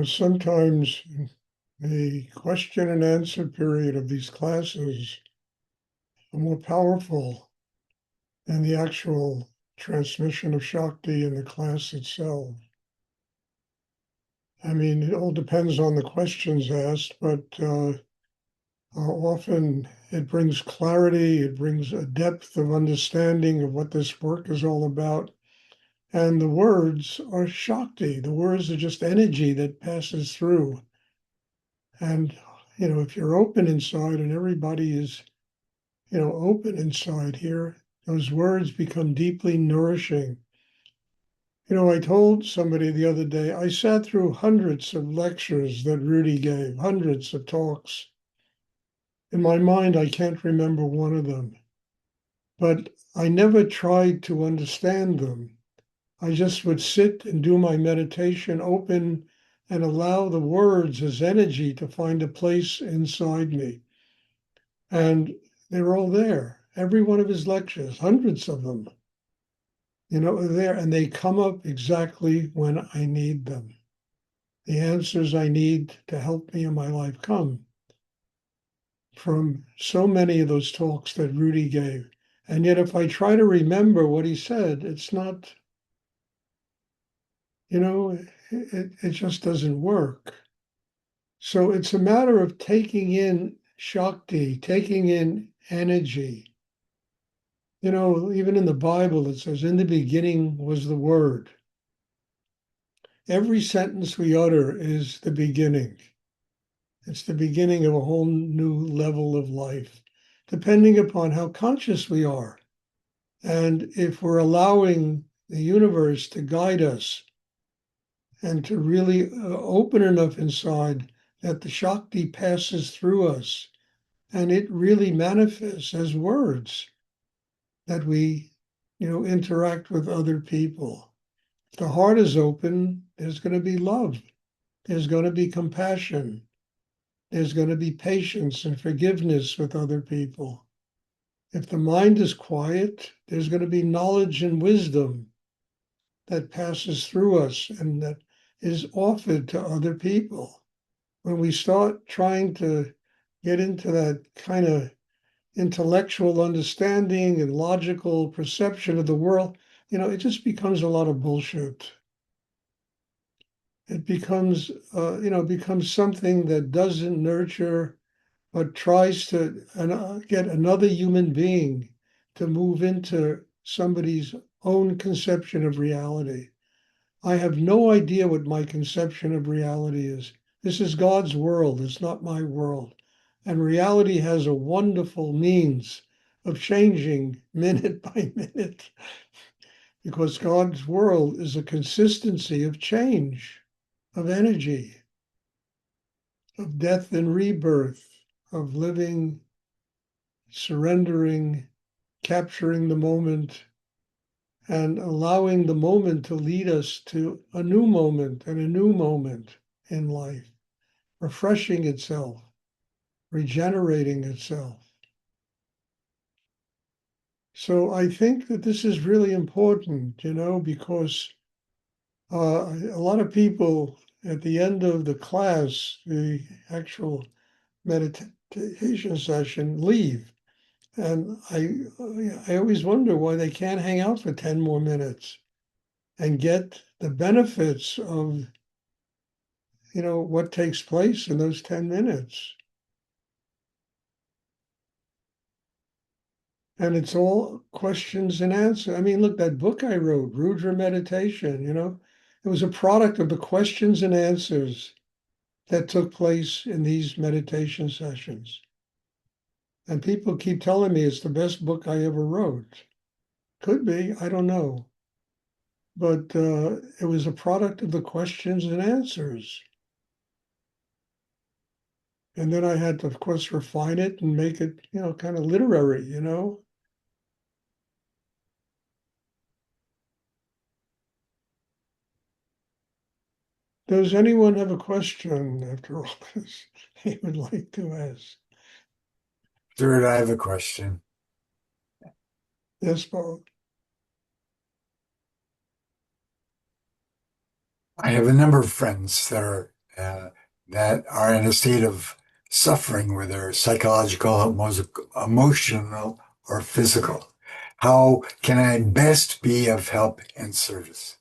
Sometimes the question and answer period of these classes are more powerful than the actual transmission of Shakti in the class itself. I mean, it all depends on the questions asked, but often it brings clarity, it brings a depth of understanding of what this work is all about. And the words are Shakti. The words are just energy that passes through. And, if you're open inside and everybody is, open inside here, those words become deeply nourishing. I told somebody the other day, I sat through hundreds of lectures that Rudy gave, hundreds of talks. In my mind, I can't remember one of them, but I never tried to understand them. I just would sit and do my meditation open and allow the words as energy to find a place inside me. And they're all there. Every one of his lectures, hundreds of them, are there, and they come up exactly when I need them. The answers I need to help me in my life come from so many of those talks that Rudy gave. And yet, if I try to remember what he said, it's not, it just doesn't work. So it's a matter of taking in Shakti, taking in energy. Even in the Bible, it says, in the beginning was the Word. Every sentence we utter is the beginning. It's the beginning of a whole new level of life, depending upon how conscious we are. And if we're allowing the universe to guide us and to really open enough inside that the Shakti passes through us and it really manifests as words that we, interact with other people. If the heart is open, there's going to be love. There's going to be compassion. There's going to be patience and forgiveness with other people. If the mind is quiet, there's going to be knowledge and wisdom that passes through us and that is offered to other people. When we start trying to get into that kind of intellectual understanding and logical perception of the world, it just becomes a lot of bullshit. It becomes, becomes something that doesn't nurture, but tries to get another human being to move into somebody's own conception of reality. I have no idea what my conception of reality is. This is God's world, it's not my world. And reality has a wonderful means of changing minute by minute because God's world is a consistency of change, of energy, of death and rebirth, of living, surrendering, capturing the moment, and allowing the moment to lead us to a new moment and a new moment in life, refreshing itself, regenerating itself. So I think that this is really important, because a lot of people at the end of the class, the actual meditation session, leave. And I always wonder why they can't hang out for 10 more minutes and get the benefits of, what takes place in those 10 minutes. And it's all questions and answers. I mean, look, that book I wrote, Rudra Meditation, it was a product of the questions and answers that took place in these meditation sessions. And people keep telling me it's the best book I ever wrote. Could be, I don't know. But it was a product of the questions and answers. And then I had to, of course, refine it and make it, kind of literary. Does anyone have a question after all this they would like to ask? Stuart, I have a question. Yes, Paul. I have a number of friends that are uh, that are in a state of suffering, whether psychological, emotional, or physical. How can I best be of help and service?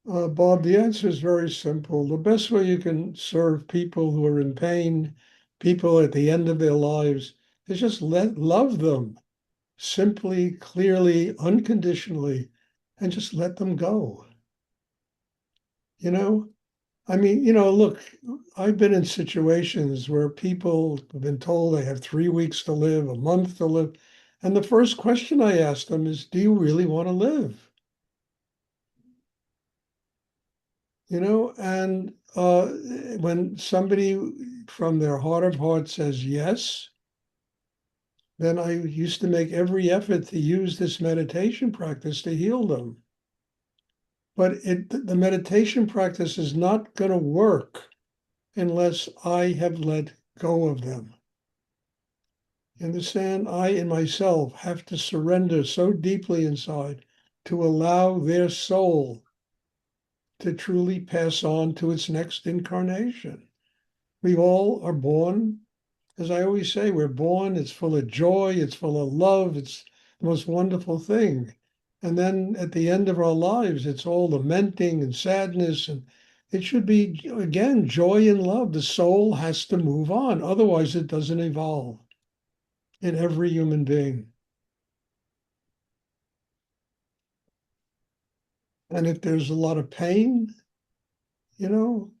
Bob, the answer is very simple. The best way you can serve people who are in pain, people at the end of their lives, is just love them simply, clearly, unconditionally, and just let them go. You know, I mean, look, I've been in situations where people have been told they have 3 weeks to live, a month to live. And the first question I ask them is, do you really want to live? And when somebody from their heart of hearts says yes, then I used to make every effort to use this meditation practice to heal them. But the meditation practice is not going to work unless I have let go of them. You understand? I in myself have to surrender so deeply inside to allow their soul to truly pass on to its next incarnation. We all are born, as I always say, we're born, it's full of joy, it's full of love, it's the most wonderful thing. And then at the end of our lives, it's all lamenting and sadness. And it should be, again, joy and love. The soul has to move on. Otherwise, it doesn't evolve in every human being. And if there's a lot of pain, you know,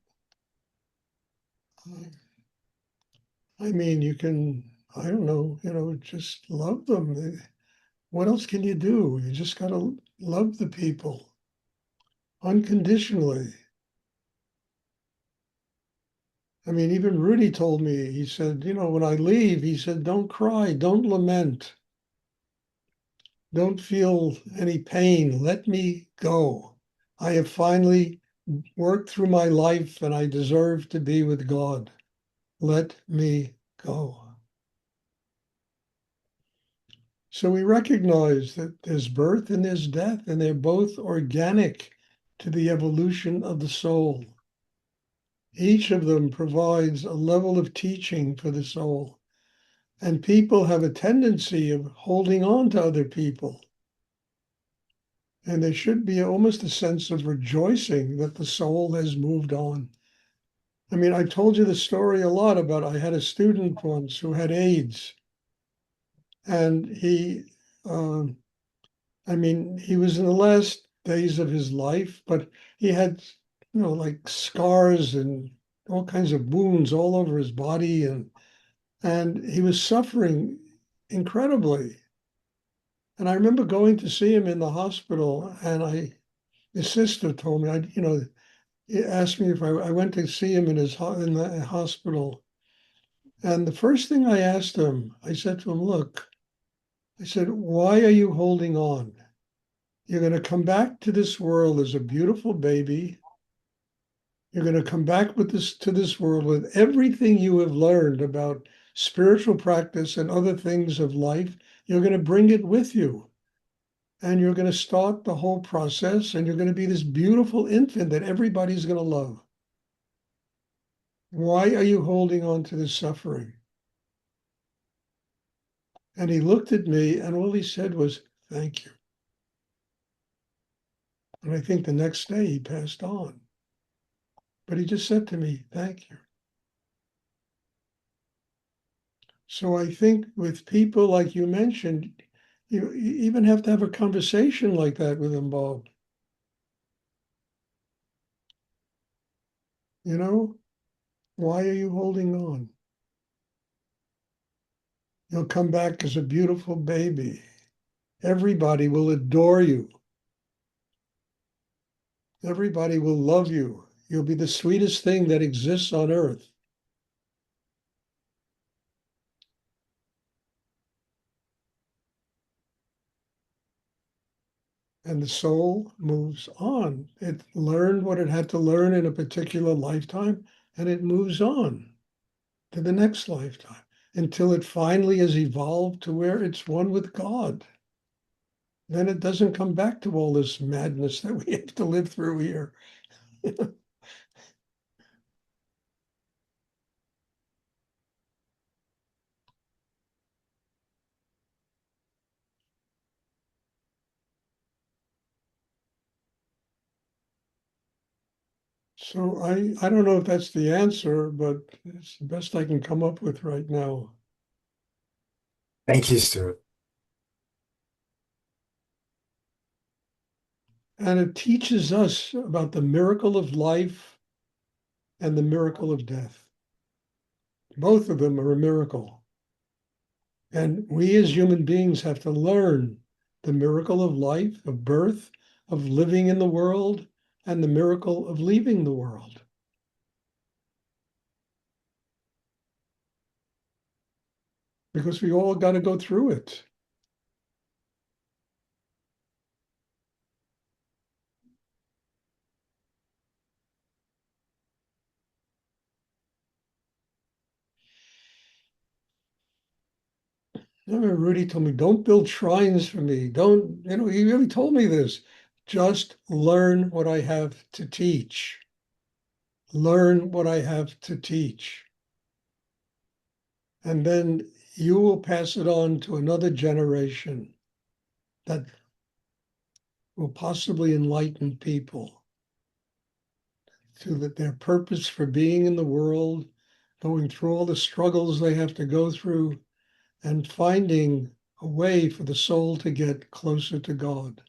I mean, you can, I don't know, just love them. What else can you do? You just got to love the people unconditionally. I mean, even Rudy told me, he said, when I leave, he said, don't cry, don't lament, don't feel any pain. Let me go. I have finally worked through my life and I deserve to be with God. Let me go. So we recognize that there's birth and there's death, and they're both organic to the evolution of the soul. Each of them provides a level of teaching for the soul. And people have a tendency of holding on to other people. And there should be almost a sense of rejoicing that the soul has moved on. I mean, I told you the story a lot about I had a student once who had AIDS, and um, he was in the last days of his life, but he had, like scars and all kinds of wounds all over his body, and he was suffering incredibly. And I remember going to see him in the hospital, and his sister told me, he asked me if I went to see him in the hospital. And the first thing I asked him, I said to him, look, I said, why are you holding on? You're going to come back to this world as a beautiful baby. You're going to come back to this world with everything you have learned about spiritual practice and other things of life. You're going to bring it with you. And you're going to start the whole process, and you're going to be this beautiful infant that everybody's going to love. Why are you holding on to this suffering? And he looked at me, and all he said was, thank you. And I think the next day he passed on. But he just said to me, thank you. So I think with people like you mentioned, you even have to have a conversation like that with them, Bob. You know, why are you holding on? You'll come back as a beautiful baby. Everybody will adore you. Everybody will love you. You'll be the sweetest thing that exists on earth. And the soul moves on. It learned what it had to learn in a particular lifetime, and it moves on to the next lifetime until it finally has evolved to where it's one with God. Then it doesn't come back to all this madness that we have to live through here. So I don't know if that's the answer, but it's the best I can come up with right now. Thank you, Stuart. And it teaches us about the miracle of life and the miracle of death. Both of them are a miracle. And we as human beings have to learn the miracle of life, of birth, of living in the world, and the miracle of leaving the world. Because we all got to go through it. I remember Rudy told me, don't build shrines for me. Don't, he really told me this. Just learn what I have to teach. Learn what I have to teach. And then you will pass it on to another generation that will possibly enlighten people to their purpose for being in the world, going through all the struggles they have to go through, and finding a way for the soul to get closer to God.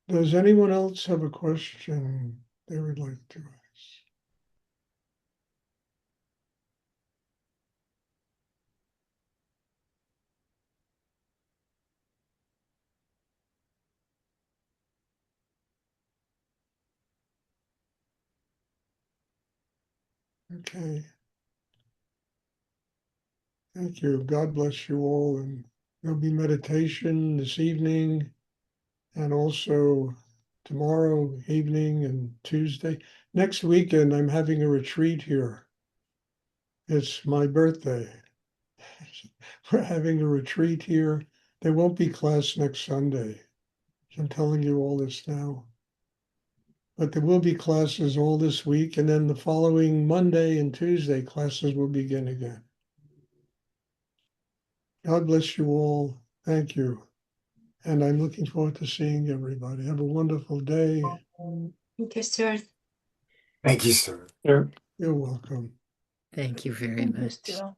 Does anyone else have a question they would like to ask? Okay. Thank you. God bless you all. And there'll be meditation this evening and also tomorrow evening and Tuesday. Next weekend, I'm having a retreat here. It's my birthday. We're having a retreat here. There won't be class next Sunday. I'm telling you all this now. But there will be classes all this week, and then the following Monday and Tuesday, classes will begin again. God bless you all. Thank you. And I'm looking forward to seeing everybody. Have a wonderful day. Thank you, Stuart. Thank you, Stuart. You're welcome. Thank you very Thank you, much. Stuart.